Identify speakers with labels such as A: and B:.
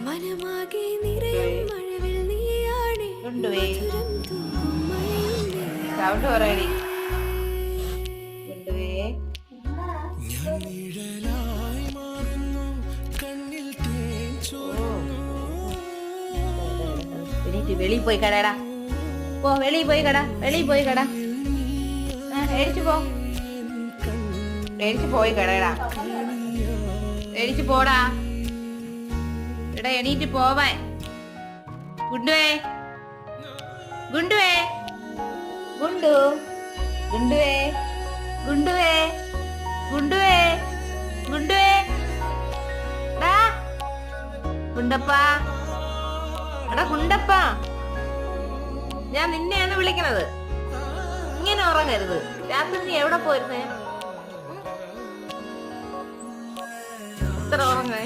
A: മനമാകെ നിറയും മഴവിൽ നീയാണേ മധുരം തൂകും മഴയുണ്ടേ
B: സൗണ്ട് പറയടി കൊണ്ടുവേ വെളിയിൽ പോയി കടടാ പോ വെളിയിൽ പോയി കട എഴിച്ചു പോ എഴിച്ചു പോയി കടടാ എഴിച്ചു പോടാ എടാ എണീറ്റ് പോവാൻ ഗുണ്ടുവേ ഗുണ്ടുവേ ഗുണ്ടു ഗുണ്ടുവേ ഗുണ്ടുവേ ഗുണ്ടുവേ ഗുണ്ടുവേ എടാ ഗുണ്ടപ്പാ എടാ ഗുണ്ടപ്പാ ഞാൻ നിന്നെയാണ് വിളിക്കണത് ഇങ്ങനെ ഉറങ്ങരുത് രാത്രി നീ എവിടെ പോയിരുന്നേ ഇത്ര ഉറങ്ങേ